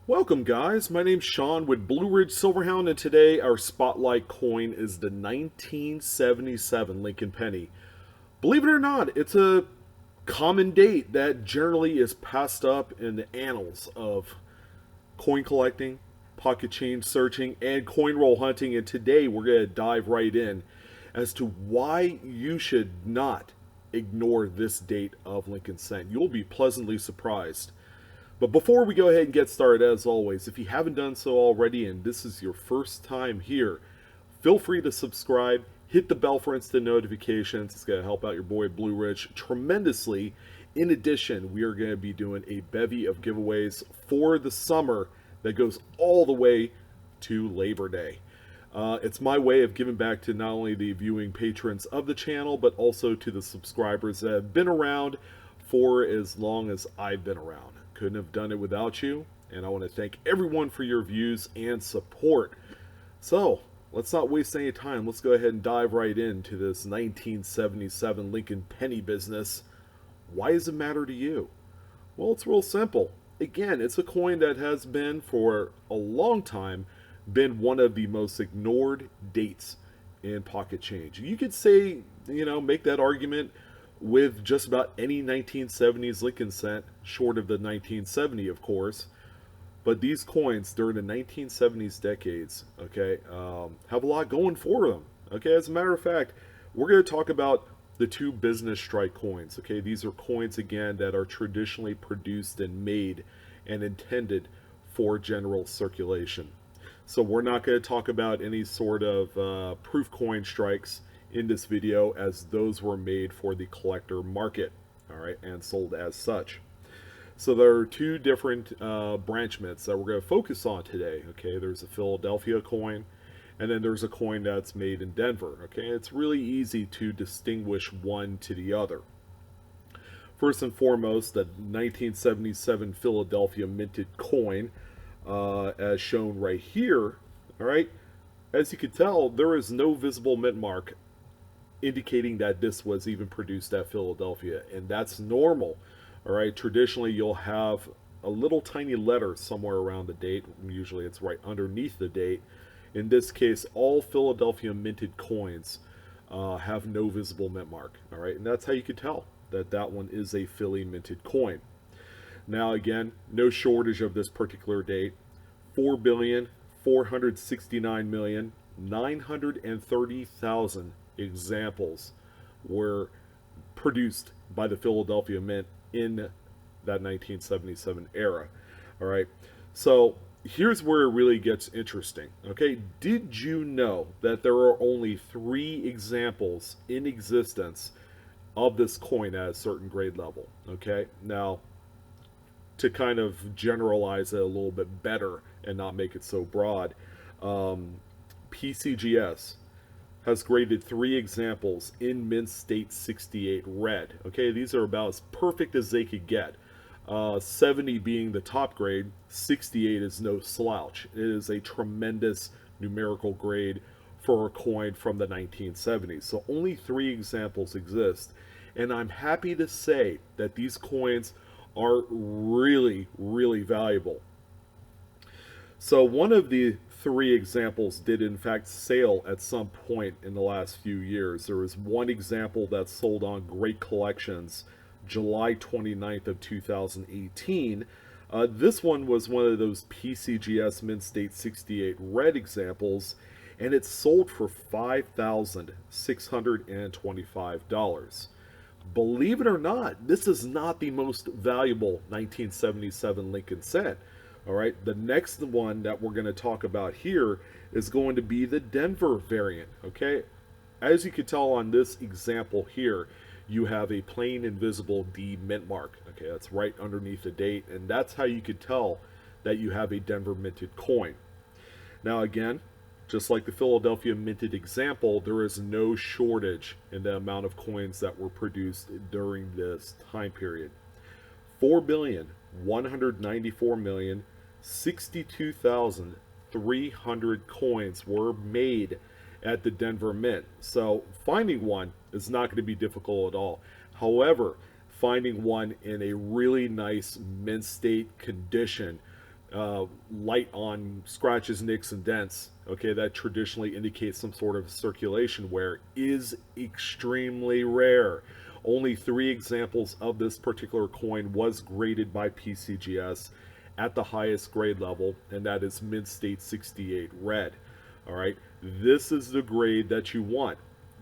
Welcome guys, my name's Sean with Blue Ridge Silverhound, and today our spotlight coin is the 1977 Lincoln Penny. Believe it or not, it's a common date that generally is passed up in the annals of coin collecting, pocket change searching, and coin roll hunting, and today we're going to dive right in as to why you should not ignore this date of Lincoln cent. You'll be pleasantly surprised. But before we go ahead and get started, as always, if you haven't done so already and this is your first time here, feel free to subscribe, hit the bell for instant notifications. It's going to help out your boy Blue Ridge tremendously. In addition, we are going to be doing a bevy of giveaways for the summer that goes all the way to Labor Day. It's my way of giving back to not only the viewing patrons of the channel, but also to the subscribers that have been around for as long as I've been around. Couldn't have done it without you, and I want to thank everyone for your views and support. So let's not waste any time. Let's go ahead and dive right into this 1977 Lincoln Penny business. Why does it matter to you? Well, it's real simple. Again, it's a coin that has been for a long time been one of the most ignored dates in pocket change. You could say, make that argument with just about any 1970s Lincoln cent, short of the 1970, of course. But these coins during the 1970s decades, have a lot going for them. Okay, as a matter of fact, we're going to talk about the two business strike coins. Okay, these are coins, again, that are traditionally produced and made and intended for general circulation. So we're not going to talk about any sort of proof coin strikes in this video, as those were made for the collector market, all right, and sold as such. So there are two different branch mitts that we're going to focus on today. Okay, there's a Philadelphia coin, and then there's a coin that's made in Denver. Okay, it's really easy to distinguish one to the other. First and foremost, the 1977 Philadelphia minted coin, as shown right here. All right, as you can tell, there is no visible mint mark indicating that this was even produced at Philadelphia, and that's normal. All right, traditionally you'll have a little tiny letter somewhere around the date. Usually it's right underneath the date. In this case, all Philadelphia minted coins have no visible mint mark. All right, and that's how you can tell that that one is a Philly minted coin. Now again, no shortage of this particular date. 4,469,930,000 examples were produced by the Philadelphia Mint in that 1977 era. All right, so here's where it really gets interesting. Okay, did you know that there are only 3 examples in existence of this coin at a certain grade level? Okay, now to kind of generalize it a little bit better and not make it so broad, PCGS has graded 3 examples in mint state 68 red. Okay, these are about as perfect as they could get. 70 being the top grade, 68 is no slouch. It is a tremendous numerical grade for a coin from the 1970s. So only 3 examples exist, and I'm happy to say that these coins are really, really valuable. So one of the 3 examples did in fact sail at some point in the last few years. There was one example that sold on Great Collections July 29th of 2018. This one was one of those PCGS Mint State 68 red examples, and it sold for $5,625. Believe it or not, this is not the most valuable 1977 Lincoln cent. All right, the next one that we're going to talk about here is going to be the Denver variant. Okay, as you can tell on this example here, you have a plain invisible D mint mark. Okay, that's right underneath the date, and that's how you could tell that you have a Denver minted coin. Now again, just like the Philadelphia minted example, there is no shortage in the amount of coins that were produced during this time period. 4,194,062,300 coins were made at the Denver Mint. So finding one is not going to be difficult at all. However, finding one in a really nice mint state condition light on scratches, nicks, and dents, okay, that traditionally indicates some sort of circulation wear, is extremely rare. Only 3 examples of this particular coin was graded by PCGS at the highest grade level, and that is Mint State 68 red. All right, this is the grade that you want.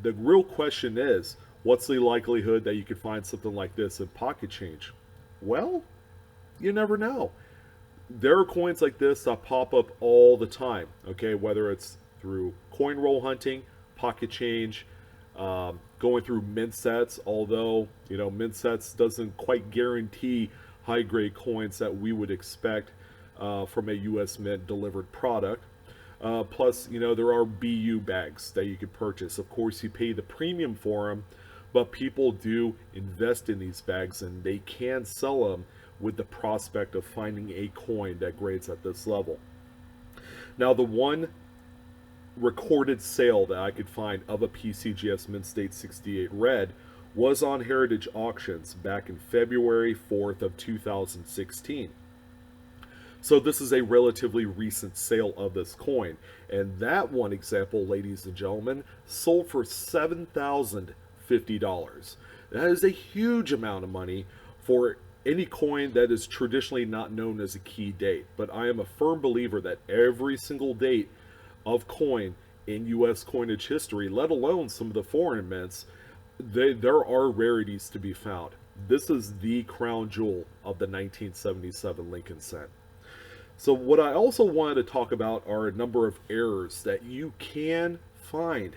The real question is, what's the likelihood that you could find something like this in pocket change? Well, you never know. There are coins like this that pop up all the time, okay, whether it's through coin roll hunting, pocket change, going through mint sets, although, mint sets doesn't quite guarantee high grade coins that we would expect from a US Mint delivered product. Plus, there are BU bags that you could purchase. Of course, you pay the premium for them, but people do invest in these bags and they can sell them with the prospect of finding a coin that grades at this level. Now, the one recorded sale that I could find of a PCGS Mint State 68 red was on Heritage Auctions back in February 4th of 2016. So this is a relatively recent sale of this coin. And that one example, ladies and gentlemen, sold for $7,050. That is a huge amount of money for any coin that is traditionally not known as a key date. But I am a firm believer that every single date of coin in U.S. coinage history, let alone some of the foreign mints, there are rarities to be found. This is the crown jewel of the 1977 Lincoln cent. So what I also wanted to talk about are a number of errors that you can find,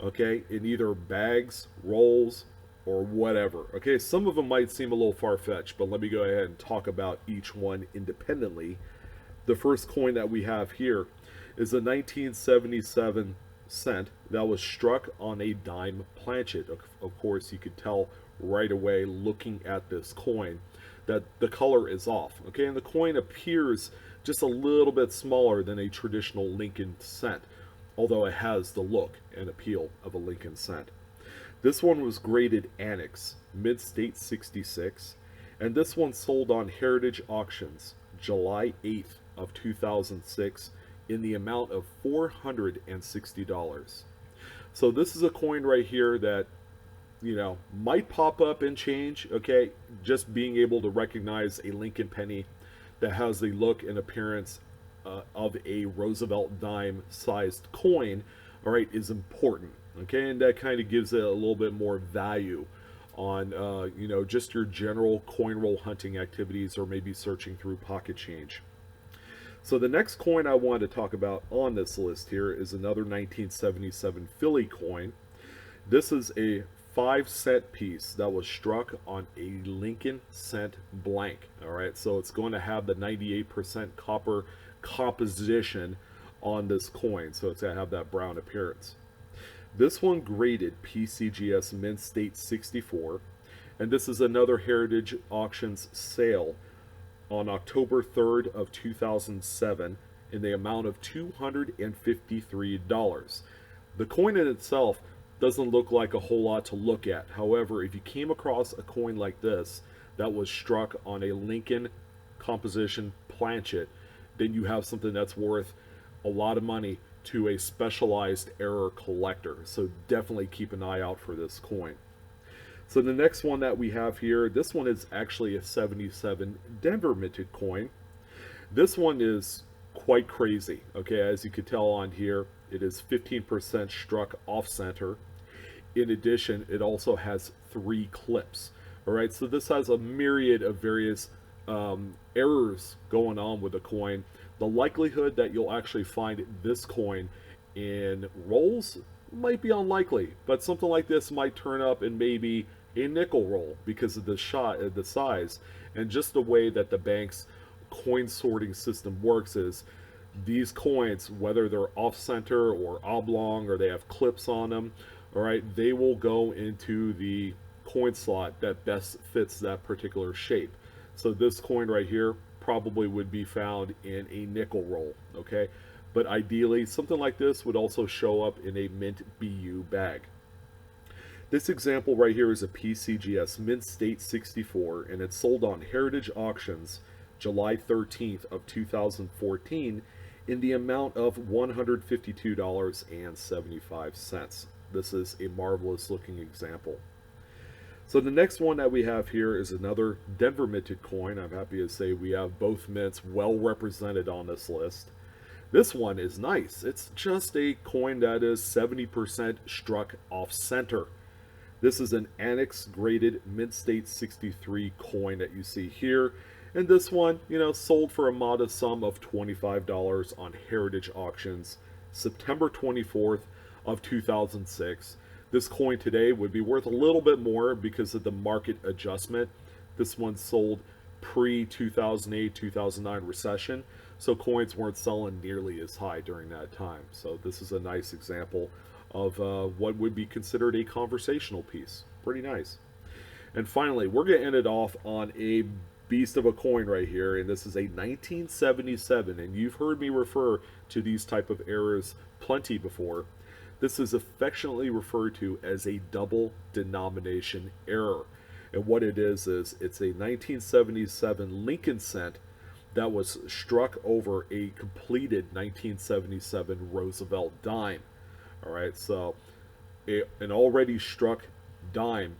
okay, in either bags, rolls, or whatever. Okay, some of them might seem a little far-fetched, but let me go ahead and talk about each one independently. The first coin that we have here is a 1977 cent that was struck on a dime planchet. Of course, you could tell right away looking at this coin that the color is off, okay, and the coin appears just a little bit smaller than a traditional Lincoln cent, although it has the look and appeal of a Lincoln cent. This one was graded Annex, Mint State 66, and this one sold on Heritage Auctions July 8th of 2006 in the amount of $460. So this is a coin right here that, might pop up and change, okay, just being able to recognize a Lincoln penny that has the look and appearance of a Roosevelt dime sized coin, all right, is important, okay, and that kind of gives it a little bit more value on, just your general coin roll hunting activities or maybe searching through pocket change. So the next coin I wanted to talk about on this list here is another 1977 Philly coin. This is a 5-cent piece that was struck on a Lincoln cent blank. All right, so it's going to have the 98% copper composition on this coin, so it's going to have that brown appearance. This one graded PCGS Mint State 64, and this is another Heritage Auctions sale on October 3rd of 2007 in the amount of $253. The coin in itself doesn't look like a whole lot to look at. However, if you came across a coin like this that was struck on a Lincoln composition planchet, then you have something that's worth a lot of money to a specialized error collector. So definitely keep an eye out for this coin. So the next one that we have here, this one is actually a 77 Denver minted coin. This one is quite crazy, okay, as you could tell on here. It is 15% struck off center. In addition, it also has 3 clips. All right, so this has a myriad of various errors going on with the coin. The likelihood that you'll actually find this coin in rolls might be unlikely, but something like this might turn up in maybe a nickel roll because of the size, and just the way that the bank's coin sorting system works is these coins, whether they're off center or oblong or they have clips on them, all right, they will go into the coin slot that best fits that particular shape. So this coin right here probably would be found in a nickel roll, okay, but ideally something like this would also show up in a mint BU bag. This example right here is a PCGS Mint State 64, and it's sold on Heritage Auctions July 13th of 2014 in the amount of $152.75. This is a marvelous looking example. So the next one that we have here is another Denver minted coin. I'm happy to say we have both mints well represented on this list. This one is nice. It's just a coin that is 70% struck off center. This is an Annex graded Mint State 63 coin that you see here. And this one, sold for a modest sum of $25 on Heritage Auctions, September 24th of 2006. This coin today would be worth a little bit more because of the market adjustment. This one sold pre-2008-2009 recession, so coins weren't selling nearly as high during that time. So this is a nice example of what would be considered a conversational piece. Pretty nice. And finally, we're going to end it off on a beast of a coin right here, and this is a 1977, and you've heard me refer to these type of errors plenty before. This is affectionately referred to as a double denomination error. And what it is it's a 1977 Lincoln cent that was struck over a completed 1977 Roosevelt dime. All right, so an already struck dime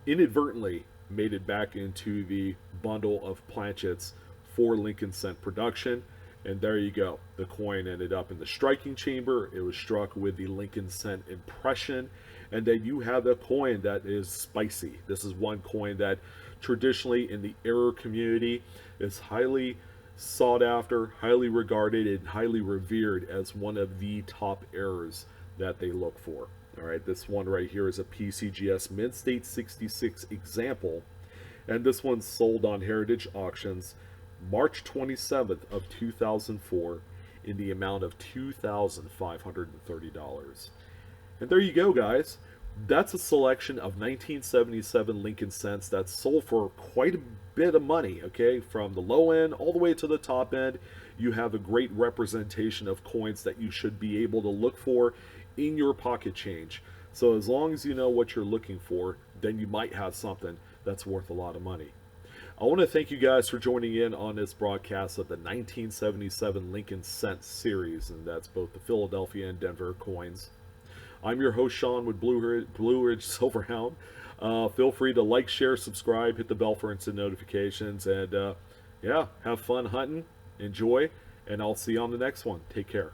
inadvertently made it back into the bundle of Planchets for Lincoln cent production. And there you go. The coin ended up in the striking chamber. It was struck with the Lincoln cent impression. And then you have a coin that is spicy. This is one coin that traditionally in the error community is highly sought after, highly regarded, and highly revered as one of the top errors that they look for. All right, this one right here is a PCGS Mint State 66 example. And this one's sold on Heritage Auctions March 27th of 2004 in the amount of $2,530. And there you go, guys. That's a selection of 1977 Lincoln cents that sold for quite a bit of money, okay? From the low end all the way to the top end, you have a great representation of coins that you should be able to look for in your pocket change. So as long as you know what you're looking for, then you might have something that's worth a lot of money. I want to thank you guys for joining in on this broadcast of the 1977 Lincoln Cent series, and that's both the Philadelphia and Denver coins. I'm your host, Sean, with Blue Ridge Silverhound. Feel free to like, share, subscribe, hit the bell for instant notifications, and yeah, have fun hunting, enjoy, and I'll see you on the next one. Take care.